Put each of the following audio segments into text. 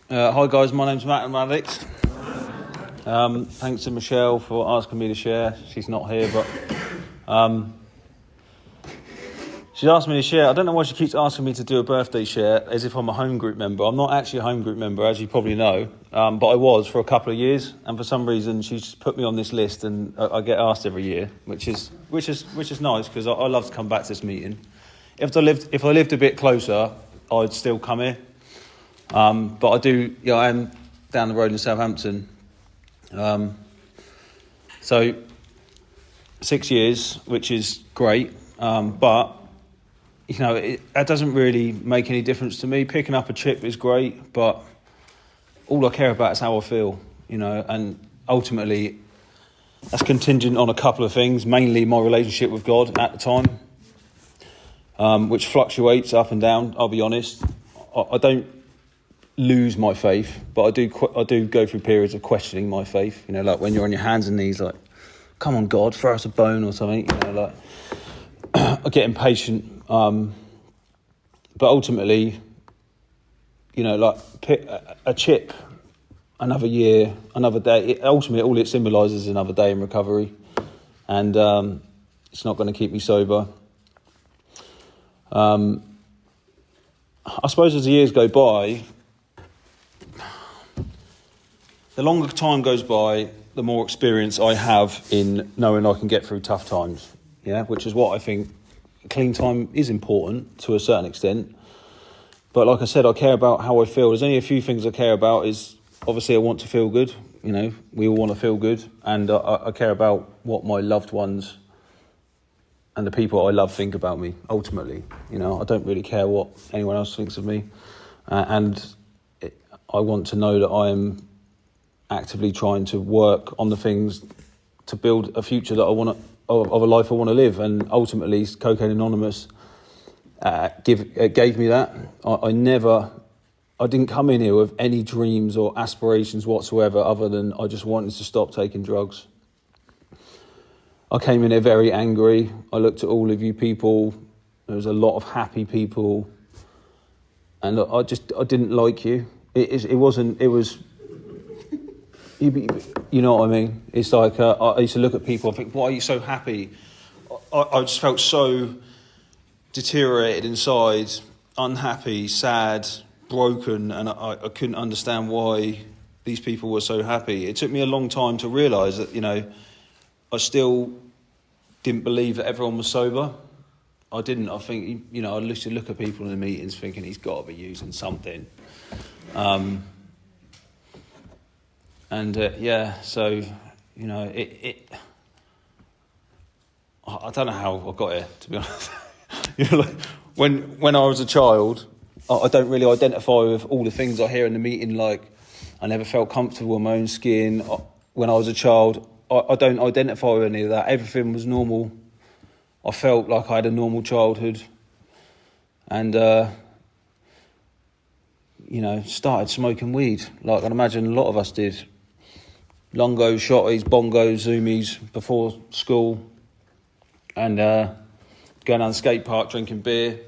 Hi guys, my name's Matt and I'm addict. Thanks to Michelle for asking me to share. She's not here, but she asked me to share. I don't know why she keeps asking me to do a birthday share as if I'm a home group member. I'm not actually a home group member, as you probably know, but I was for a couple of years, and for some reason she's put me on this list, and I get asked every year, which is nice because I love to come back to this meeting. If I lived a bit closer, I'd still come here. But I do, I am down the road in Southampton. So 6 years, which is great. But, that doesn't really make any difference to me. Picking up a chip is great, but all I care about is how I feel, and ultimately that's contingent on a couple of things, mainly my relationship with God at the time, which fluctuates up and down, I'll be honest. I don't lose my faith, but I do go through periods of questioning my faith, like when you're on your hands and knees, like, come on God, throw us a bone or something, I get impatient, but ultimately, pick a chip, another year, another day, ultimately all it symbolises is another day in recovery, and it's not going to keep me sober. I suppose as the years go by, the longer time goes by, the more experience I have in knowing I can get through tough times, which is what I think clean time is important to a certain extent. But like I said, I care about how I feel. There's only a few things I care about. Is obviously I want to feel good, we all want to feel good, and I care about what my loved ones and the people I love think about me, ultimately. I don't really care what anyone else thinks of me, and I want to know that I'm actively trying to work on the things to build a future that I want to, of a life I want to live. And ultimately, Cocaine Anonymous gave me that. I didn't come in here with any dreams or aspirations whatsoever, other than I just wanted to stop taking drugs. I came in here very angry. I looked at all of you people. There was a lot of happy people, and I didn't like you. It was. You know what I mean? It's like I used to look at people and think, why are you so happy? I just felt so deteriorated inside, unhappy, sad, broken, and I couldn't understand why these people were so happy. It took me a long time to realise that, I still didn't believe that everyone was sober. I didn't. I think, I used to look at people in the meetings thinking he's got to be using something. So, I don't know how I got here, to be honest. When I was a child, I don't really identify with all the things I hear in the meeting, like I never felt comfortable in my own skin. When I was a child, I don't identify with any of that. Everything was normal. I felt like I had a normal childhood. And, started smoking weed, like I'd imagine a lot of us did. Longos, shotties, bongos, zoomies before school, and going down the skate park drinking beer.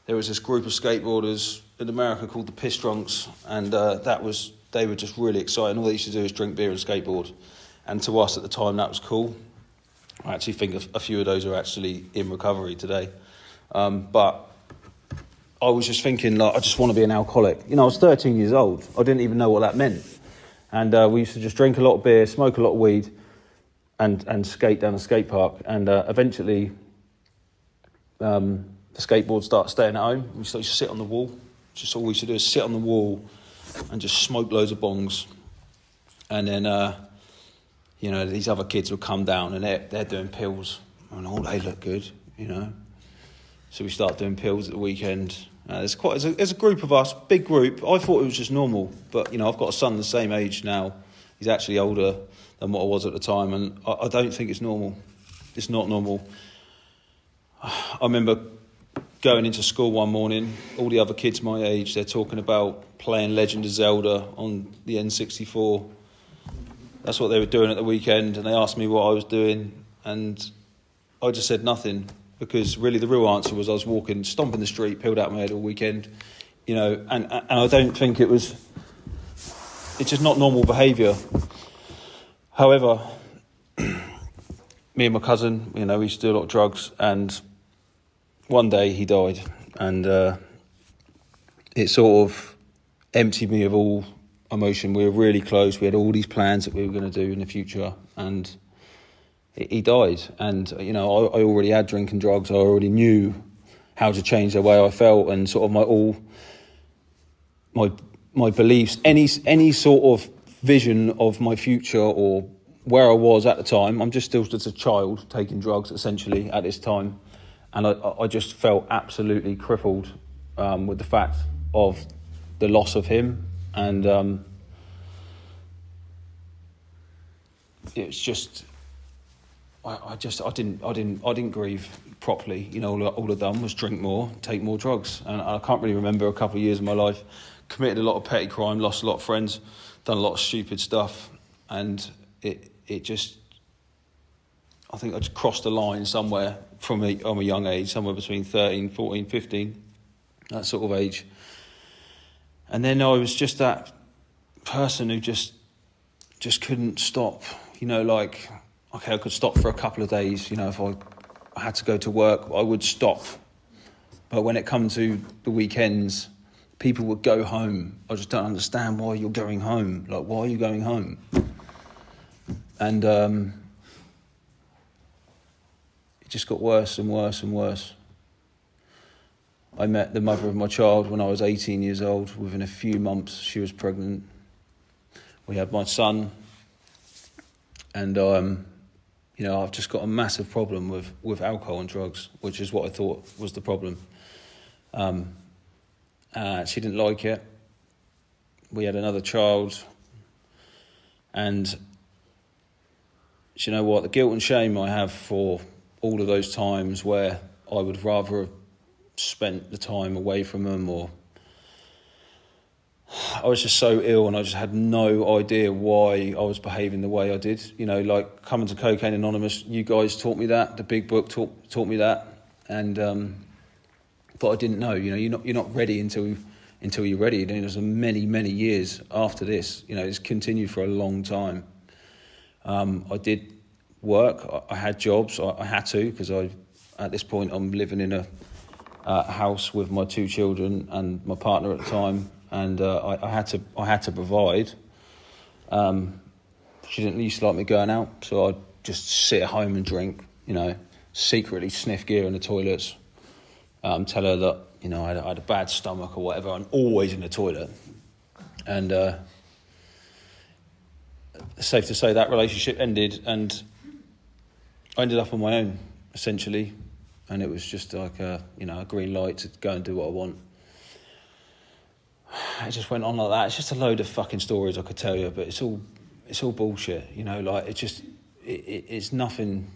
There was this group of skateboarders in America called the Piss Drunks, and they were just really exciting. All they used to do is drink beer and skateboard, and to us at the time that was cool. I actually think a few of those are actually in recovery today, but I was just thinking, I just want to be an alcoholic. I was 13 years old. I didn't even know what that meant. And we used to just drink a lot of beer, smoke a lot of weed, and skate down the skate park. And eventually, the skateboard started staying at home. We used to sit on the wall. Just all we used to do is sit on the wall and just smoke loads of bongs. And then, these other kids would come down and they're doing pills. And they look good, So we start doing pills at the weekend. There's a group of us, big group. I thought it was just normal, but I've got a son the same age now. He's actually older than what I was at the time, and I don't think it's normal. It's not normal. I remember going into school one morning. All the other kids my age, they're talking about playing Legend of Zelda on the N64. That's what they were doing at the weekend, and they asked me what I was doing, and I just said nothing. Because really the real answer was I was stomping the street, peeled out my head all weekend, and I don't think it was it's just not normal behaviour. However, me and my cousin, we used to do a lot of drugs, and one day he died, and it sort of emptied me of all emotion. We were really close. We had all these plans that we were going to do in the future, and he died. And I already had drinking drugs. I already knew how to change the way I felt, and sort of my beliefs, any sort of vision of my future or where I was at the time. I'm still just a child taking drugs essentially at this time, and I just felt absolutely crippled with the fact of the loss of him, and it's just I didn't grieve properly. All I'd done was drink more, take more drugs, and I can't really remember a couple of years of my life. Committed a lot of petty crime, lost a lot of friends, done a lot of stupid stuff, and it just, I think I just crossed the line somewhere from a young age, somewhere between 13, 14, 15, that sort of age. And then I was just that person who just couldn't stop. Okay, I could stop for a couple of days. If I had to go to work, I would stop. But when it come to the weekends, people would go home. I just don't understand why you're going home. Like, why are you going home? And it just got worse and worse and worse. I met the mother of my child when I was 18 years old. Within a few months, she was pregnant. We had my son. And, I've just got a massive problem with alcohol and drugs, which is what I thought was the problem. She didn't like it. We had another child. And do you know what? The guilt and shame I have for all of those times where I would rather have spent the time away from them, or I was just so ill and I just had no idea why I was behaving the way I did. Like coming to Cocaine Anonymous, you guys taught me that. The big book taught me that. And but I didn't know. You're not ready until you're ready. There's many years after this. It's continued for a long time. I did work. I had jobs. I had to, because at this point I'm living in a house with my 2 children and my partner at the time, and I had to provide. She didn't used to like me going out, so I'd just sit at home and drink. Secretly sniff gear in the toilets. Tell her that I had a bad stomach or whatever. I'm always in the toilet, and safe to say that relationship ended, and I ended up on my own essentially, and it was just like a green light to go and do what I want. It just went on like that. It's just a load of fucking stories I could tell you, but it's all bullshit. It's nothing.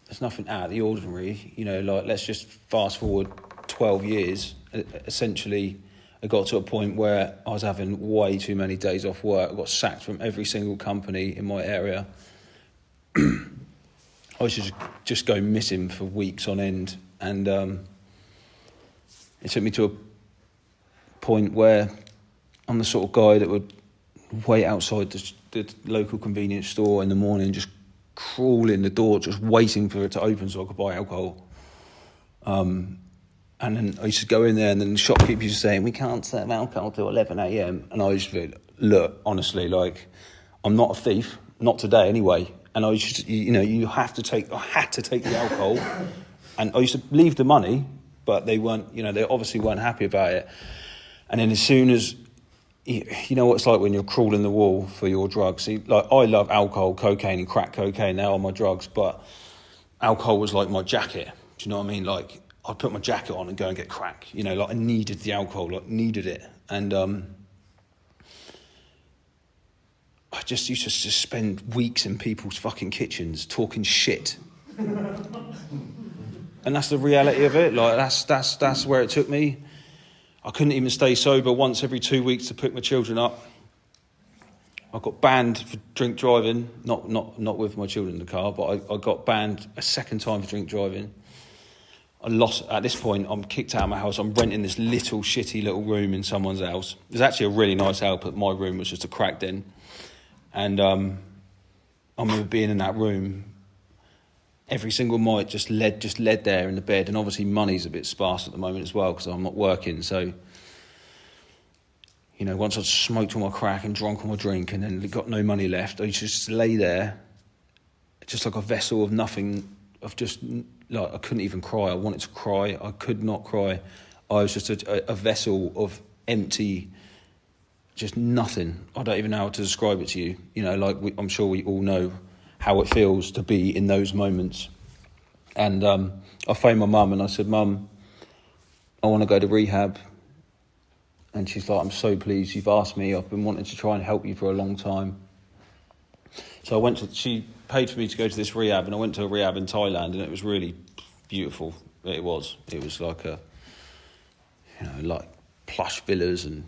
There's nothing out of the ordinary. Let's just fast forward 12 years. Essentially, I got to a point where I was having way too many days off work. I got sacked from every single company in my area. I was just going missing for weeks on end, and it took me to a point where I'm the sort of guy that would wait outside the local convenience store in the morning, just crawl in the door, just waiting for it to open so I could buy alcohol. And then I used to go in there, and then the shopkeeper used to say, "We can't serve alcohol till 11 a.m. And I used to be, look, honestly, like, I'm not a thief, not today anyway. And I was just, I had to take the alcohol, and I used to leave the money, but they weren't, they obviously weren't happy about it. And then as soon as, you know what it's like when you're crawling the wall for your drugs. See, like, I love alcohol, cocaine and crack cocaine, they are my drugs, but alcohol was like my jacket. Do you know what I mean? Like, I'd put my jacket on and go and get crack. I needed the alcohol, needed it. And I just used to just spend weeks in people's fucking kitchens talking shit. And that's the reality of it. Like, that's where it took me. I couldn't even stay sober once every 2 weeks to pick my children up. I got banned for drink driving, not with my children in the car, but I got banned a second time for drink driving. At this point, I'm kicked out of my house. I'm renting this shitty little room in someone's house. It was actually a really nice house, but my room was just a cracked in. And I remember being in that room every single night, just led there in the bed. And obviously money's a bit sparse at the moment as well because I'm not working. So, you know, once I'd smoked all my crack and drunk all my drink and then got no money left, I used to just lay there, just like a vessel of nothing, of just... Like, I couldn't even cry. I wanted to cry. I could not cry. I was just a vessel of empty, just nothing. I don't even know how to describe it to you. You know, like, I'm sure we all know how it feels to be in those moments. And I phoned my mum and I said, Mum, I want to go to rehab. And she's like, I'm so pleased you've asked me. I've been wanting to try and help you for a long time. So she paid for me to go to this rehab, and I went to a rehab in Thailand, and it was really beautiful. It was like like plush villas and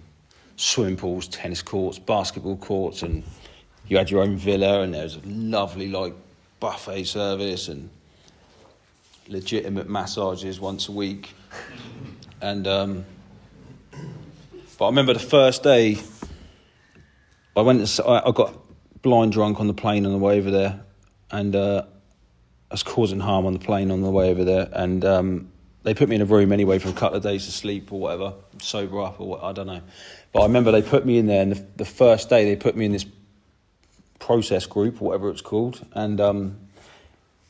swimming pools, tennis courts, basketball courts, and you had your own villa, and there was a lovely like buffet service and legitimate massages once a week. And but I remember the first day I got blind drunk on the plane on the way over there, and I was causing harm on the plane on the way over there, and they put me in a room anyway for a couple of days to sleep or whatever, sober up or what, I don't know. But I remember they put me in there, and the first day they put me in this process group or whatever it's called, and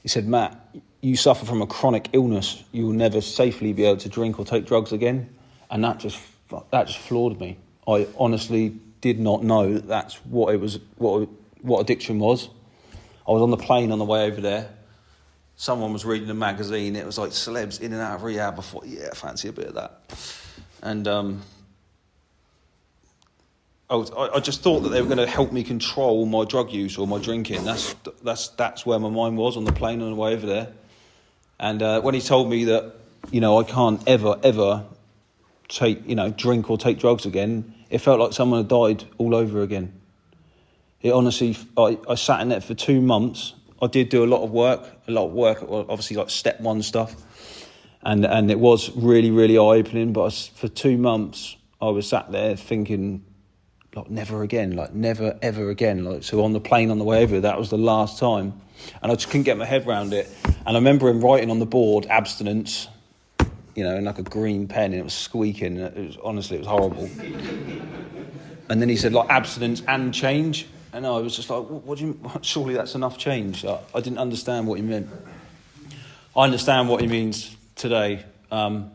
he said, Matt, you suffer from a chronic illness, you will never safely be able to drink or take drugs again. And that just floored me. I honestly did not know that's what it was, what addiction was. I was on the plane on the way over there. Someone was reading a magazine. It was like celebs in and out of rehab. I thought, yeah, I fancy a bit of that. And I just thought that they were going to help me control my drug use or my drinking. That's where my mind was, on the plane on the way over there. And when he told me that, you know, I can't ever drink or take drugs again, it felt like someone had died all over again. It honestly, I sat in there for 2 months. I did do a lot of work, obviously like step one stuff. And it was really, really eye-opening. But for 2 months, I was sat there thinking, like, never again, like never, ever again. Like, so on the plane on the way over, that was the last time. And I just couldn't get my head around it. And I remember him writing on the board, abstinence, you know, in like a green pen, and it was squeaking. It was horrible. And then he said, like, abstinence and change. And I was just like, what do you mean? Surely that's enough change. I didn't understand what he meant. I understand what he means today. So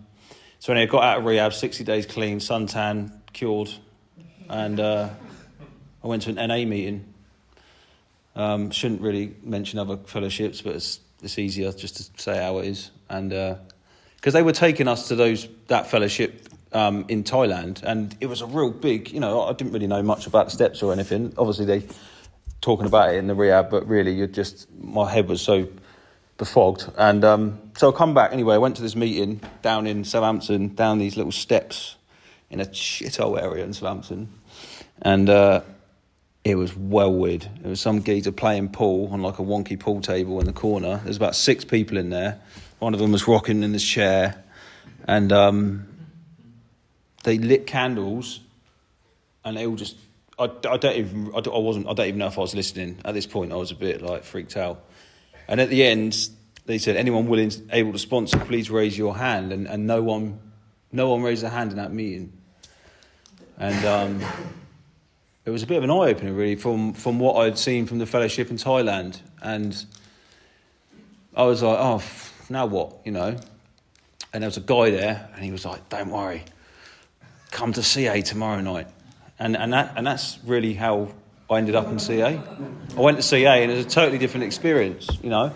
when I got out of rehab, 60 days clean, suntan, cured. And I went to an NA meeting. Shouldn't really mention other fellowships, but it's easier just to say how it is. And because they were taking us to that fellowship in Thailand, and it was a real big, you know, I didn't really know much about the steps or anything. Obviously, they talking about it in the rehab, but really, my head was so befogged. And so I come back anyway. I went to this meeting down in Southampton, down these little steps in a shithole area in Southampton, and it was well weird. There was some geezer playing pool on like a wonky pool table in the corner. There's about 6 people in there. One of them was rocking in his chair, and they lit candles, and they all just. I don't even know if I was listening at this point. I was a bit like freaked out. And at the end, they said, anyone able to sponsor, please raise your hand. And no one raised their hand in that meeting. And it was a bit of an eye-opener, really, from what I'd seen from the fellowship in Thailand. And I was like, now what, you know? And there was a guy there, and he was like, don't worry, come to CA tomorrow night. And that's really how I ended up in CA. I went to CA, and it was a totally different experience, you know?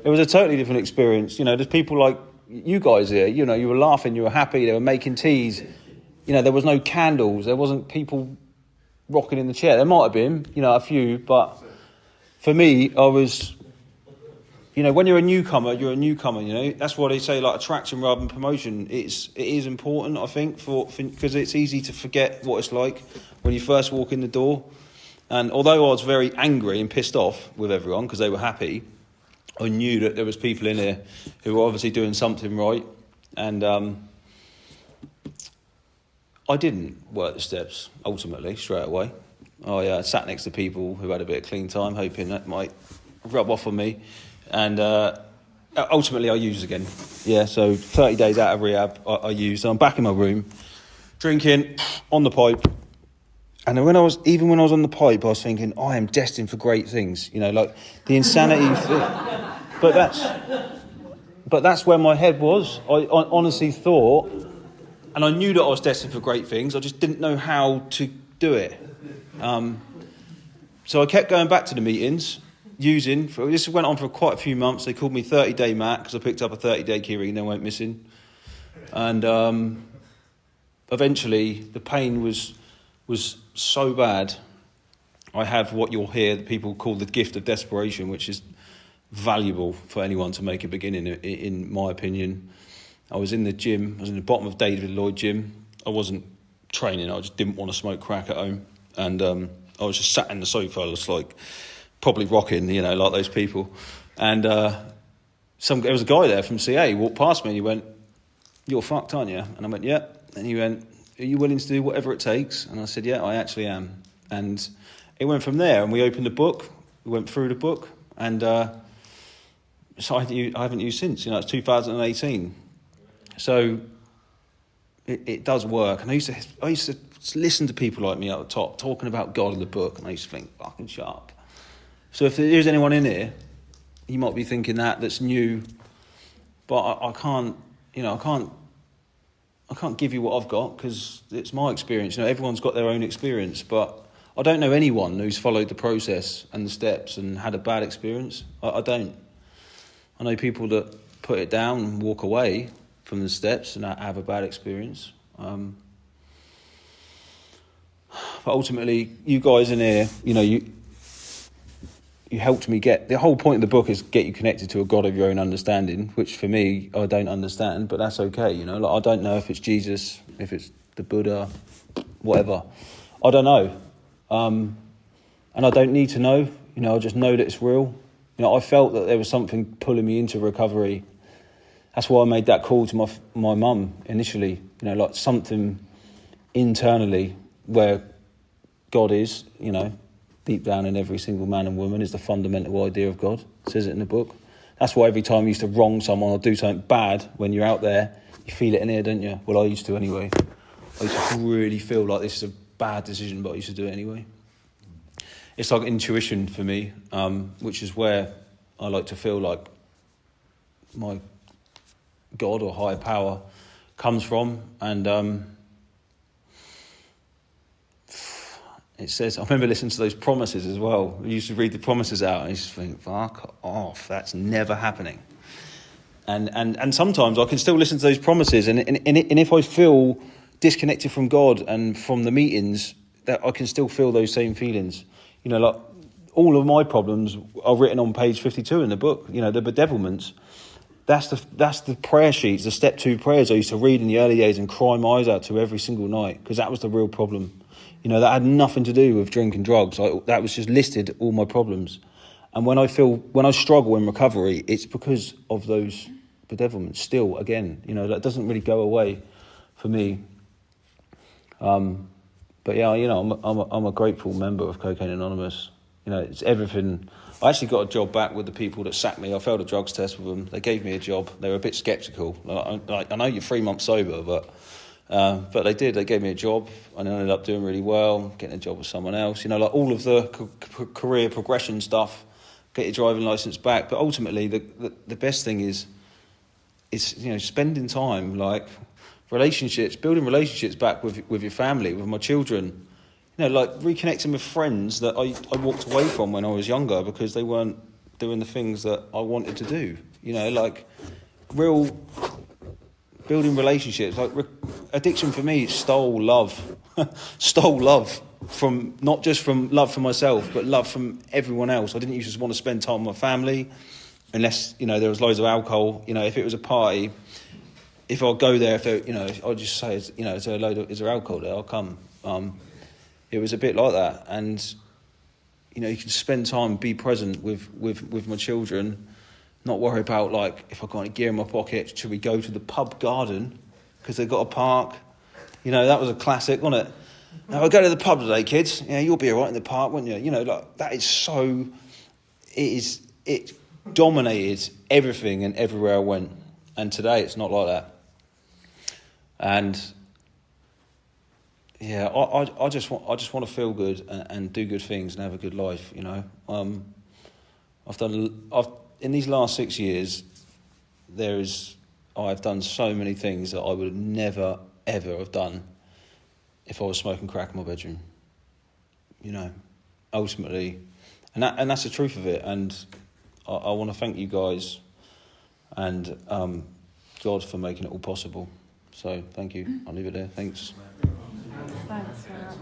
It was a totally different experience. You know, there's people like you guys here, you know, you were laughing, you were happy, they were making teas. You know, there was no candles, there wasn't people rocking in the chair. There might have been, you know, a few, but for me, I was, you know, when you're a newcomer, you know. That's why they say, like, attraction rather than promotion. It is important, I think, because it's easy to forget what it's like when you first walk in the door. And although I was very angry and pissed off with everyone because they were happy, I knew that there was people in here who were obviously doing something right, and I didn't work the steps ultimately straight away. I sat next to people who had a bit of clean time, hoping that might rub off on me, and ultimately I used again. Yeah, so 30 days out of rehab, I used. I'm back in my room, drinking on the pipe. And when I was on the pipe, I was thinking, I am destined for great things. You know, like the insanity. But that's where my head was. I honestly thought, and I knew that I was destined for great things. I just didn't know how to do it. So I kept going back to the meetings, this went on for quite a few months. They called me 30-day Matt because I picked up a 30-day keyring and then went missing. And eventually the pain was so bad. I have what you'll hear people call the gift of desperation, which is valuable for anyone to make a beginning, in my opinion. I was in the gym. I was in the bottom of David Lloyd gym. I wasn't training. I just didn't want to smoke crack at home. And I was just sat in the sofa. I was like probably rocking, you know, like those people. And there was a guy there from CA. He walked past me and he went, "You're fucked, aren't you?" And I went, "Yeah." And he went, "Are you willing to do whatever it takes?" And I said, "Yeah, I actually am." And it went from there, and we opened the book. We went through the book, and so I haven't used since. You know, it's 2018. So it does work. And I used to listen to people like me at the top talking about God in the book, and I used to think, fucking shut up. So if there is anyone in here, you might be thinking that's new, but I can't give you what I've got because it's my experience. You know, everyone's got their own experience, but I don't know anyone who's followed the process and the steps and had a bad experience. I don't. I know people that put it down and walk away from the steps and have a bad experience. But ultimately, you guys in here, you know, you helped me get... The whole point of the book is get you connected to a God of your own understanding, which for me, I don't understand, but that's okay, you know. Like, I don't know if it's Jesus, if it's the Buddha, whatever. I don't know. And I don't need to know. You know, I just know that it's real. You know, I felt that there was something pulling me into recovery. That's why I made that call to my mum initially. You know, like something internally where God is, you know, deep down in every single man and woman is the fundamental idea of God. It says it in the book. That's why every time you used to wrong someone or do something bad when you're out there, you feel it in here, don't you? Well, I used to anyway. I used to really feel like this is a bad decision, but I used to do it anyway. It's like intuition for me, which is where I like to feel like my God or higher power comes from. And it says, I remember listening to those promises as well. I used to read the promises out and I used to think, fuck off, that's never happening. And sometimes I can still listen to those promises and if I feel disconnected from God and from the meetings, that I can still feel those same feelings. You know, like all of my problems are written on page 52 in the book. You know, the bedevilments. That's the prayer sheets, the step 2 prayers I used to read in the early days and cry my eyes out to every single night because that was the real problem. You know, that had nothing to do with drink and drugs. That was just listed all my problems. And when I struggle in recovery, it's because of those bedevilments still, again. You know, that doesn't really go away for me. But yeah, you know, I'm a grateful member of Cocaine Anonymous. You know, it's everything. I actually got a job back with the people that sacked me. I failed a drugs test with them. They gave me a job. They were a bit sceptical. I know you're 3 months sober, but they did. They gave me a job, and I ended up doing really well, getting a job with someone else. You know, like all of the career progression stuff, get your driving license back. But ultimately, the best thing is you know, spending time, like relationships, building relationships back with your family, with my children. You know, like reconnecting with friends that I walked away from when I was younger because they weren't doing the things that I wanted to do. You know, like real building relationships. Like addiction for me stole love from not just from love for myself, but love from everyone else. I didn't just want to spend time with my family unless, you know, there was loads of alcohol. You know, if it was a party, if I'll go there, you know, I'll just say, you know, is there alcohol there? I'll come. It was a bit like that, and you know, you can spend time, be present with my children, not worry about, like, if I've got any gear in my pocket, should we go to the pub garden because they've got a park? You know, that was a classic, wasn't it? Now, we'll go to the pub today, kids. Yeah, you'll be all right in the park, won't you? You know, like, that is so... It dominated everything and everywhere I went. And today, it's not like that. And... yeah, I just want to feel good and do good things and have a good life, you know. In these last 6 years, I've done so many things that I would never ever have done if I was smoking crack in my bedroom. You know, ultimately, and that's the truth of it. And I want to thank you guys and God for making it all possible. So thank you. I'll leave it there. Thanks. Thanks for that.